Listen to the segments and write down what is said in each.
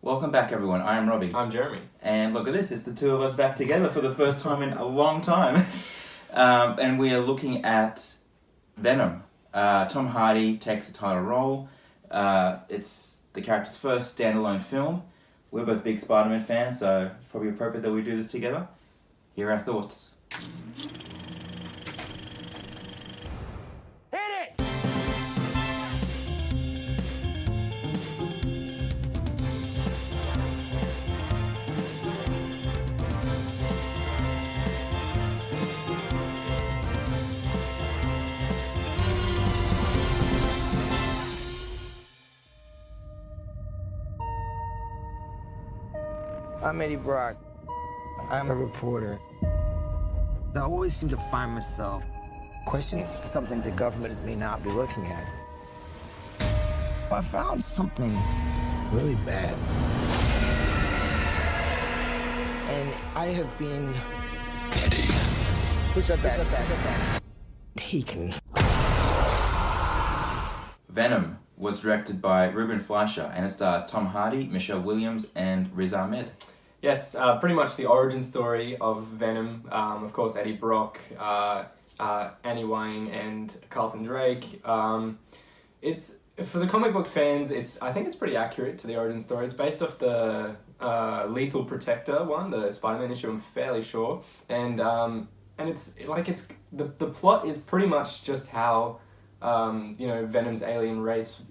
Welcome back, everyone. I am Robbie. I'm Jeremy. And look at this, it's the two of us back together for the first time in a long time. And we are looking at Venom. Tom Hardy takes the title role. It's the character's first standalone film. We're both big Spider-Man fans, so it's probably appropriate that we do this together. Here are our thoughts. I'm Eddie Brock. I'm a reporter. I always seem to find myself questioning something the government may not be looking at. I found something really bad. And I have been... Eddie. Who's that bad? Taken. Venom was directed by Ruben Fleischer and it stars Tom Hardy, Michelle Williams, and Riz Ahmed. Yes, pretty much the origin story of Venom. Of course, Eddie Brock, Annie Wang, and Carlton Drake. It's for the comic book fans. I think it's pretty accurate to the origin story. It's based off the Lethal Protector one, the Spider-Man issue. I'm fairly sure, and it's the plot is pretty much just how. Venom's alien race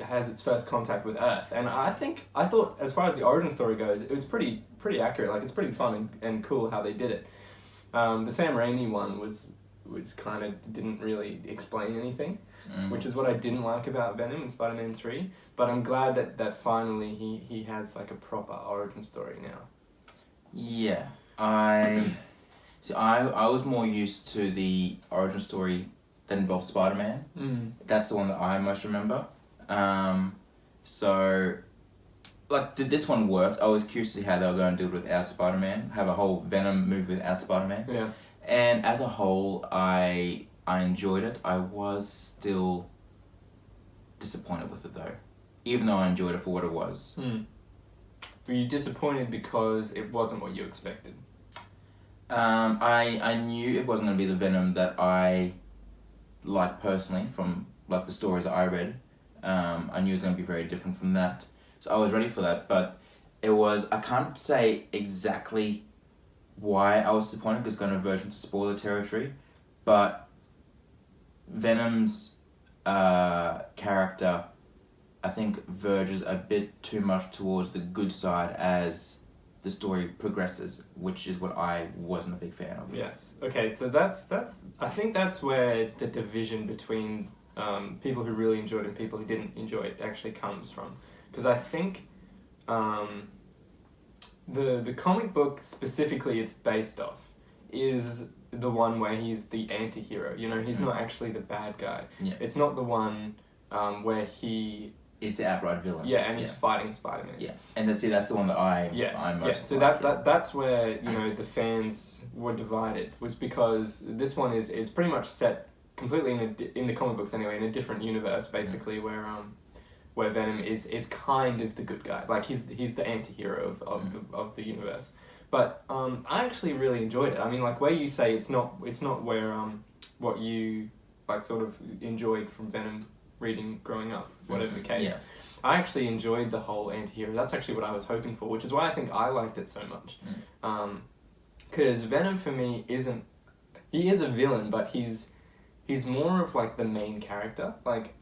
has its first contact with Earth, and I thought as far as the origin story goes, it was pretty accurate. Like, it's pretty fun and cool how they did it. The Sam Raimi one was kind of didn't really explain anything, which is what I didn't like about Venom in Spider-Man 3. But I'm glad that finally he has like a proper origin story now. Yeah, I was more used to the origin story that involved Spider-Man. That's the one that I most remember. So, like, this one worked. I was curious to see how they were going to do it without Spider-Man. Have a whole Venom movie without Spider-Man. Yeah. And as a whole, I enjoyed it. I was still disappointed with it, though. Even though I enjoyed it for what it was. Were you disappointed because it wasn't what you expected? I knew it wasn't going to be the Venom that I like personally from like the stories that I read. I knew it was going to be very different from that, so I was ready for that. But I can't say exactly why I was disappointed because it's going to verge into spoiler territory, but Venom's character, I think, verges a bit too much towards the good side as the story progresses, which is what I wasn't a big fan of. Yes. Okay. So that's I think that's where the division between people who really enjoyed it and people who didn't enjoy it actually comes from. Because I think the comic book specifically it's based off is the one where he's the anti-hero. You know, he's not actually the bad guy. Yeah. It's not the one where he... Is the outright villain. Yeah, and he's fighting Spider-Man. Yeah, and that's the one that I most so like, that's where the fans were divided, was because this one is pretty much set completely in the comic books anyway, in a different universe basically, where Venom is kind of the good guy, like he's the anti-hero of the universe. But I actually really enjoyed it. I mean, like, where you say it's not where what you like sort of enjoyed from Venom reading growing up, whatever the case. Yeah. I actually enjoyed the whole anti-hero. That's actually what I was hoping for, which is why I think I liked it so much. Because Venom for me he is a villain, but he's more of like the main character. Like,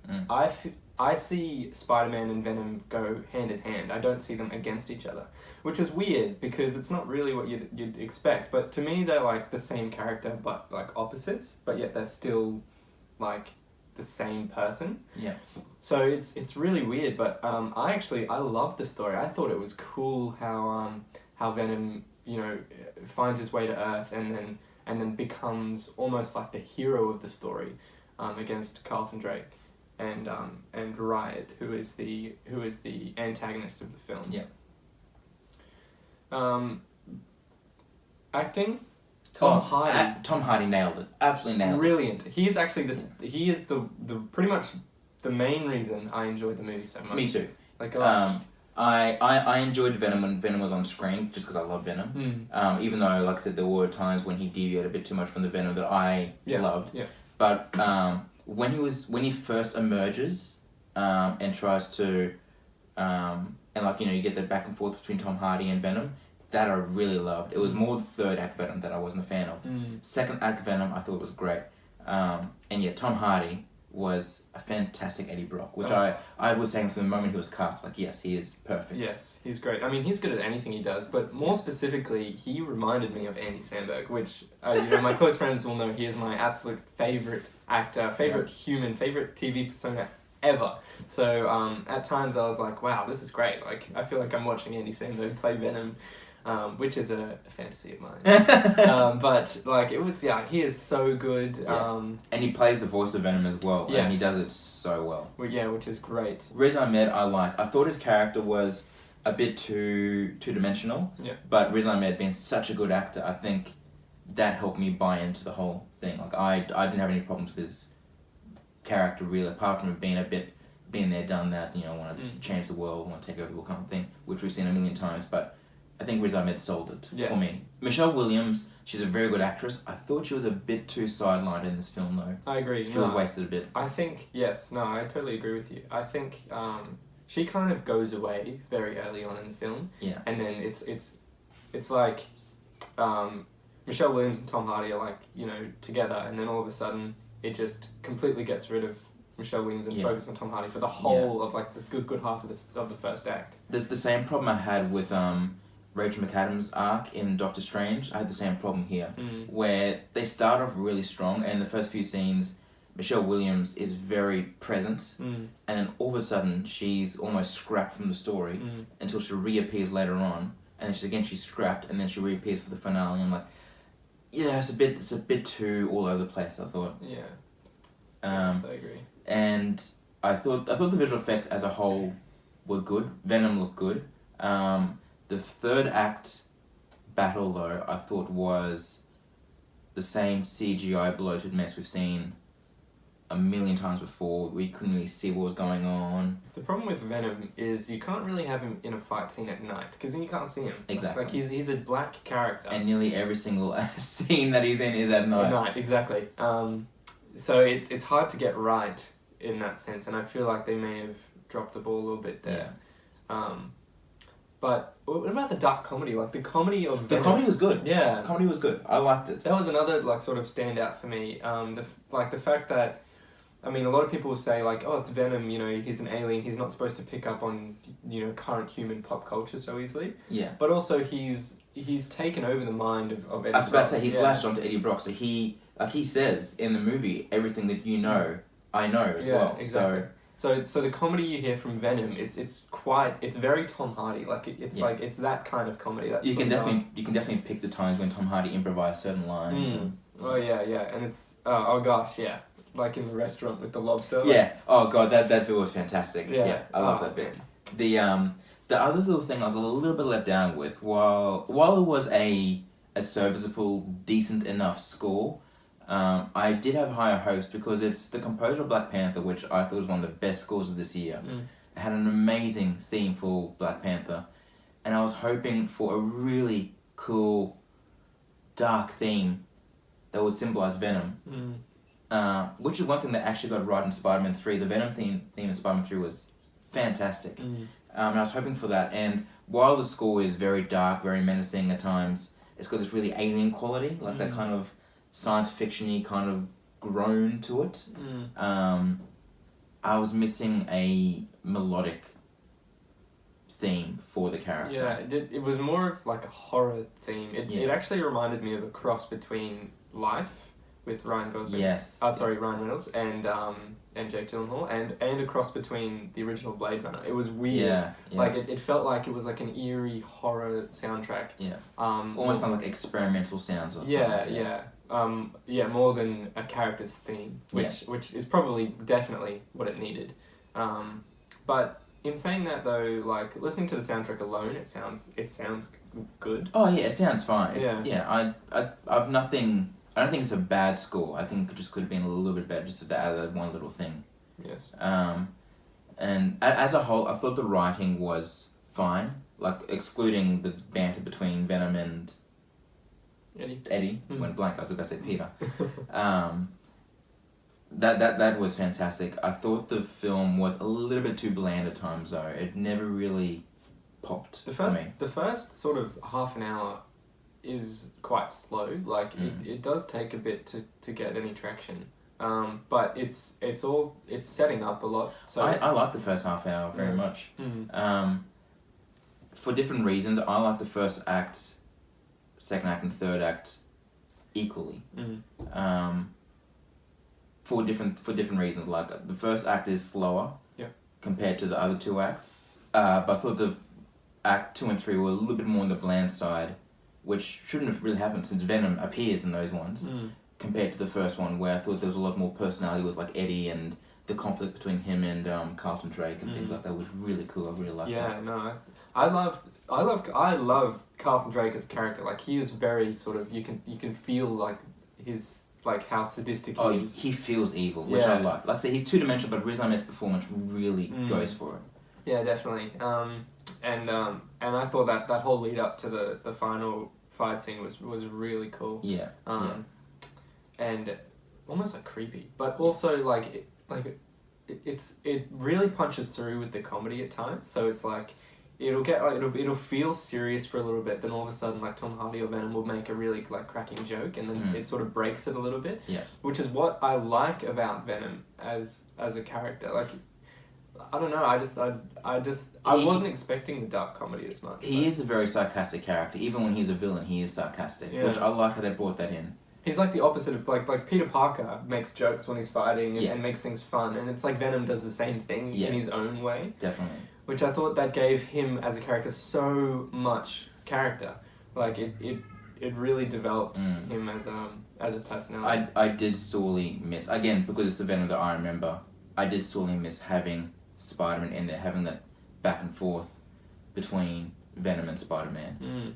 I see Spider-Man and Venom go hand in hand. I don't see them against each other, which is weird because it's not really what you'd expect. But to me, they're like the same character, but like opposites. But yet they're still like the same person. Yeah. So it's really weird, but I love the story. I thought it was cool how Venom finds his way to Earth and then becomes almost like the hero of the story against Carlton Drake and Riot, who is the antagonist of the film. Yeah. Acting. Tom Hardy nailed it. Absolutely nailed it. Brilliant. He is actually he is the pretty much the main reason I enjoyed the movie so much. Me too. Like, I enjoyed Venom when Venom was on screen, just because I love Venom. Even though, like I said, there were times when he deviated a bit too much from the Venom that I loved. Yeah. But when he first emerges and tries to and like you get the back and forth between Tom Hardy and Venom, that I really loved. It was more the third act Venom that I wasn't a fan of. Second act Venom I thought was great. And yeah, Tom Hardy was a fantastic Eddie Brock, which I was saying from the moment he was cast, like, yes, he is perfect. Yes, he's great. I mean, he's good at anything he does, but more specifically, he reminded me of Andy Samberg, which, my close friends will know he is my absolute favourite actor, favourite human, favourite TV persona ever. So at times I was like, wow, this is great. Like, I feel like I'm watching Andy Samberg play Venom. Which is a fantasy of mine. But like it was, he is so good. And he plays the voice of Venom as well, yes. and he does it so well. Which is great. Riz Ahmed I liked. I thought his character was a bit too dimensional. Yeah. But Riz Ahmed being such a good actor, I think that helped me buy into the whole thing. Like I didn't have any problems with his character really, apart from it being a bit been there, done that. Want to change the world, want to take over the world kind of thing, which we've seen a million times, but. I think Riz Ahmed sold it for me. Michelle Williams, she's a very good actress. I thought she was a bit too sidelined in this film, though. I agree. She was wasted a bit. I think, I totally agree with you. I think she kind of goes away very early on in the film. Yeah. And then it's like Michelle Williams and Tom Hardy are like, together, and then all of a sudden it just completely gets rid of Michelle Williams and focus on Tom Hardy for the whole of like this good half of the first act. There's the same problem I had with Rachel McAdams' arc in Doctor Strange. I had the same problem here, where they start off really strong, and in the first few scenes, Michelle Williams is very present, and then all of a sudden she's almost scrapped from the story until she reappears later on, and then she's scrapped, and then she reappears for the finale. And I'm like, yeah, it's a bit too all over the place. I thought. Yeah. Yes, I agree. And I thought the visual effects as a whole were good. Venom looked good. The third act battle, though, I thought was the same CGI bloated mess we've seen a million times before. We couldn't really see what was going on. The problem with Venom is you can't really have him in a fight scene at night, because then you can't see him. Exactly. Like, he's a black character. And nearly every single scene that he's in is at night. At night, exactly. So it's hard to get right in that sense, and I feel like they may have dropped the ball a little bit there. Yeah. But what about the dark comedy? Like the comedy of Venom. The comedy was good. Yeah. The comedy was good. I liked it. That was another like sort of standout for me. The fact that, I mean, a lot of people will say like, oh, it's Venom. He's an alien. He's not supposed to pick up on current human pop culture so easily. Yeah. But also he's taken over the mind of Eddie. I was about to say he's latched latched onto Eddie Brock, so he says in the movie, everything that you know, I know as well. Exactly. So the comedy you hear from Venom, it's very Tom Hardy. Like it's that kind of comedy. That's you can definitely pick the times when Tom Hardy improvised certain lines. And, oh yeah, and it's oh gosh, yeah, like in the restaurant with the lobster. Yeah. Oh god, that bit was fantastic. Yeah, I love that bit. Man. The other little thing I was a little bit let down with, while it was a serviceable, decent enough score. I did have higher hopes because it's the composer of Black Panther, which I thought was one of the best scores of this year. It had an amazing theme for Black Panther, and I was hoping for a really cool, dark theme that would symbolize Venom, which is one thing that actually got right in Spider-Man 3. The Venom theme in Spider-Man 3 was fantastic, and I was hoping for that. And while the score is very dark, very menacing at times, it's got this really alien quality, like that kind of science fiction-y kind of groan to it. I was missing a melodic theme for the character. Yeah, it was more of like a horror theme. It actually reminded me of a cross between Life with Ryan Gosling. Yes. Ryan Reynolds and Jake Gyllenhaal, and a cross between the original Blade Runner. It was weird. Yeah. Like it felt like it was like an eerie horror soundtrack. Yeah. Almost kind of like experimental sounds. More than a character's theme, which is probably definitely what it needed. But in saying that though, like listening to the soundtrack alone, it sounds good. Oh yeah, it sounds fine. Yeah. I've nothing. I don't think it's a bad score. I think it just could have been a little bit better, just to add that one little thing. Yes. And as a whole, I thought the writing was fine. Like, excluding the banter between Venom and Eddie. Went blank, I was about to say Peter. That was fantastic. I thought the film was a little bit too bland at times, though. It never really popped for me. The first sort of half an hour is quite slow. Like, it does take a bit to get any traction. But it's setting up a lot. So I like the first half hour very much. For different reasons, I like the first act, second act, and third act equally. For different reasons. Like, the first act is slower compared to the other two acts. But I thought the act 2 and 3 were a little bit more on the bland side, which shouldn't have really happened since Venom appears in those ones. Compared to the first one, where I thought there was a lot more personality with like Eddie and the conflict between him and Carlton Drake and things like that was really cool. I really liked that. Yeah, no, I love Carlton Drake as a character. Like, he is very sort of, you can feel like his, like, how sadistic he is. He feels evil, which I like. Like I say, he's two-dimensional, but Riz Ahmed's performance really goes for it. Yeah, definitely. And I thought that whole lead up to the final fight scene was really cool. Yeah. And almost like creepy, but also it really punches through with the comedy at times. So it's like it'll feel serious for a little bit, then all of a sudden like Tom Hardy or Venom will make a really like cracking joke, and then it sort of breaks it a little bit. Yeah. Which is what I like about Venom as a character. Like, I don't know. I wasn't expecting the dark comedy as much. He is a very sarcastic character. Even when he's a villain, he is sarcastic, which I like how they brought that in. He's like the opposite of like Peter Parker makes jokes when he's fighting and makes things fun, and it's like Venom does the same thing in his own way. Definitely. Which I thought that gave him as a character so much character. Like, it really developed him as a personality. I did sorely miss, again, because it's the Venom that I remember, I did sorely miss having Spider-Man in there, having that back and forth between Venom and Spider-Man.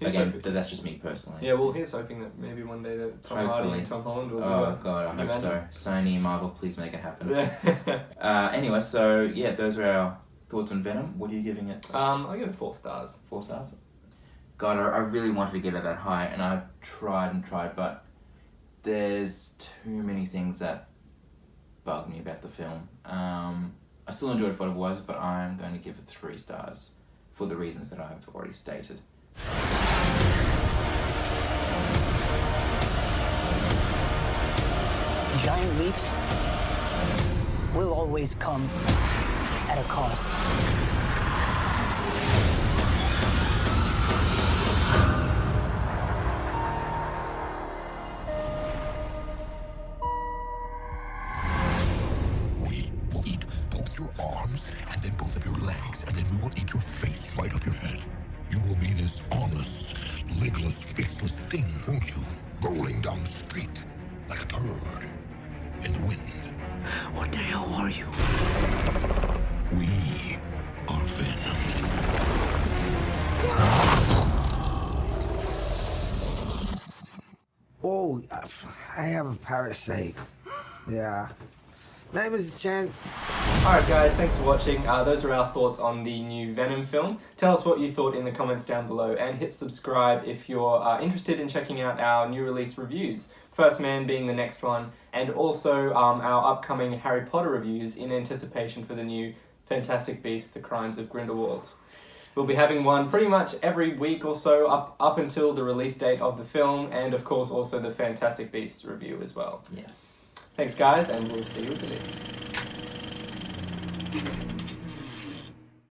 Again, that's just me personally. Yeah, well, here's hoping that maybe one day that Tom Hardy and Tom Holland will God, I hope so. Sony, Marvel, please make it happen. Anyway, so yeah, those are our thoughts on Venom. What are you giving it? I'll give it 4 stars. 4 stars? God, I really wanted to get it that high, and I tried, but there's too many things that bug me about the film. I still enjoyed it for what it was, but I'm going to give it 3 stars for the reasons that I've already stated. Giant leaps will always come at a cost. We will eat both your arms and then both of your legs, and then we will eat your face right off your head. You will be this armless, legless, faceless thing, won't you? Rolling down the street like a turd in the wind. What the hell are you? We are Venom. Oh, I have a parasite. Yeah. Name is Chen. Alright guys, thanks for watching. Those are our thoughts on the new Venom film. Tell us what you thought in the comments down below, and hit subscribe if you're interested in checking out our new release reviews. First Man being the next one, and also our upcoming Harry Potter reviews in anticipation for the new Fantastic Beasts: The Crimes of Grindelwald. We'll be having one pretty much every week or so up until the release date of the film, and of course also the Fantastic Beasts review as well. Yes. Thanks guys, and we'll see you at the next.